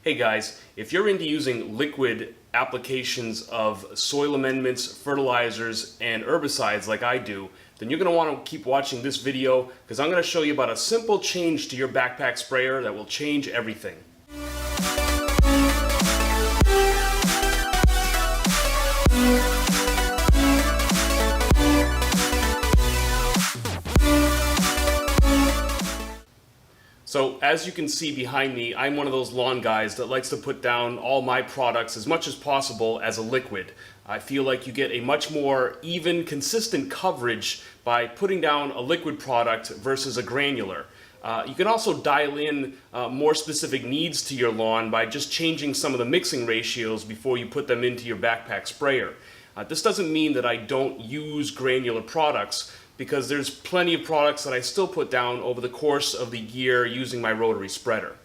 Hey guys, if you're into using liquid applications of soil amendments, fertilizers, and herbicides like I do, then you're going to want to keep watching this video because I'm going to show you about a simple change to your backpack sprayer that will change everything. So as you can see behind me, I'm one of those lawn guys that likes to put down all my products as much as possible as a liquid. I feel like you get a much more even, consistent coverage by putting down a liquid product versus a granular. You can also dial in more specific needs to your lawn by just changing some of the mixing ratios before you put them into your backpack sprayer. This doesn't mean that I don't use granular products, because there's plenty of products that I still put down over the course of the year using my rotary spreader.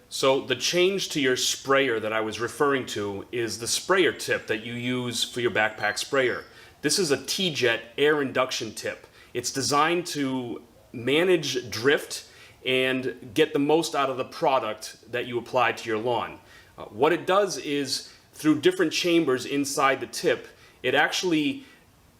So the change to your sprayer that I was referring to is the sprayer tip that you use for your backpack sprayer. This is a TeeJet air induction tip. It's designed to manage drift and get the most out of the product that you apply to your lawn. What it does is, through different chambers inside the tip, it actually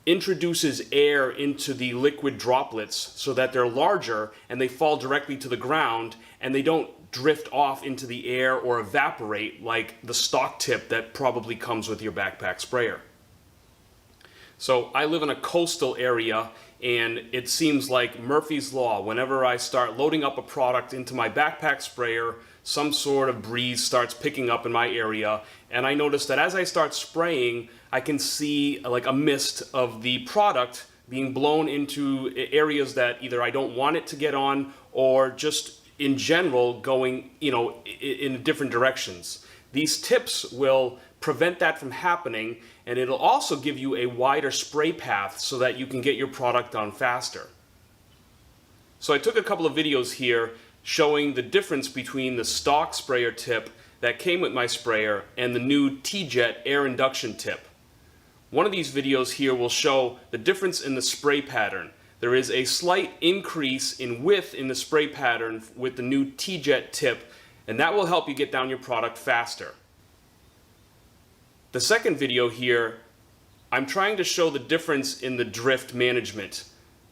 introduces air into the liquid droplets so that they're larger and they fall directly to the ground and they don't drift off into the air or evaporate like the stock tip that probably comes with your backpack sprayer. So I live in a coastal area, and it seems like Murphy's Law. Whenever I start loading up a product into my backpack sprayer, some sort of breeze starts picking up in my area, and I notice that as I start spraying, I can see like a mist of the product being blown into areas that either I don't want it to get on, or just in general going, in different directions. These tips will prevent that from happening, and it'll also give you a wider spray path so that you can get your product on faster. So I took a couple of videos here showing the difference between the stock sprayer tip that came with my sprayer and the new TeeJet air induction tip. One of these videos here will show the difference in the spray pattern. There is a slight increase in width in the spray pattern with the new TeeJet tip, and that will help you get down your product faster. The second video here, I'm trying to show the difference in the drift management.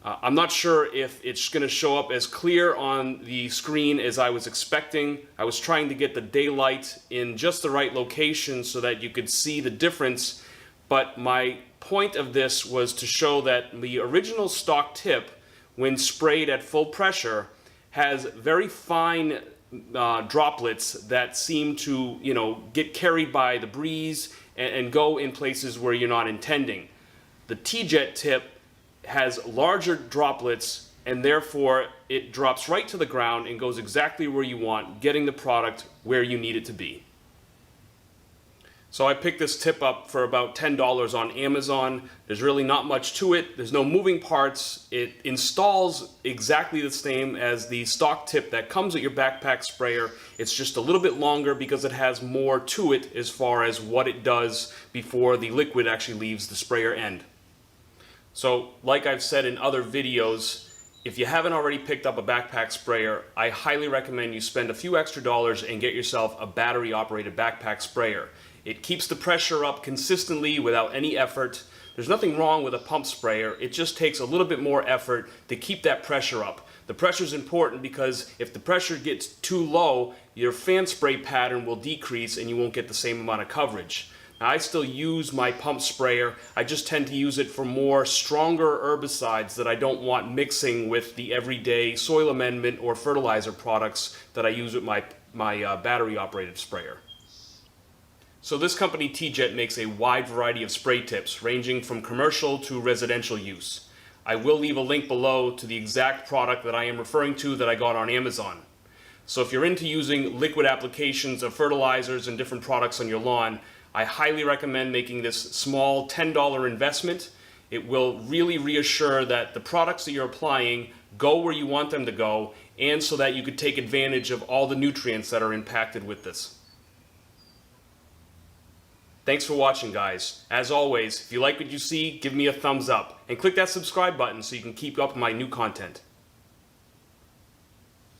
I'm not sure if it's going to show up as clear on the screen as I was expecting. I was trying to get the daylight in just the right location so that you could see the difference, but my point of this was to show that the original stock tip, when sprayed at full pressure, has very fine droplets that seem to, get carried by the breeze and go in places where you're not intending. The TeeJet tip has larger droplets, and therefore it drops right to the ground and goes exactly where you want, getting the product where you need it to be. So I picked this tip up for about $10 on Amazon. There's really not much to it. There's no moving parts. It installs exactly the same as the stock tip that comes with your backpack sprayer. It's just a little bit longer because it has more to it as far as what it does before the liquid actually leaves the sprayer end. So like I've said in other videos, if you haven't already picked up a backpack sprayer, I highly recommend you spend a few extra dollars and get yourself a battery-operated backpack sprayer. It keeps the pressure up consistently without any effort. There's nothing wrong with a pump sprayer. It just takes a little bit more effort to keep that pressure up. The pressure is important because if the pressure gets too low, your fan spray pattern will decrease and you won't get the same amount of coverage. Now, I still use my pump sprayer. I just tend to use it for more stronger herbicides that I don't want mixing with the everyday soil amendment or fertilizer products that I use with my battery-operated sprayer. So this company TeeJet makes a wide variety of spray tips ranging from commercial to residential use. I will leave a link below to the exact product that I am referring to that I got on Amazon. So if you're into using liquid applications of fertilizers and different products on your lawn, I highly recommend making this small $10 investment. It will really reassure that the products that you're applying go where you want them to go, and so that you could take advantage of all the nutrients that are impacted with this. Thanks for watching, guys. As always, if you like what you see, give me a thumbs up and click that subscribe button so you can keep up with my new content.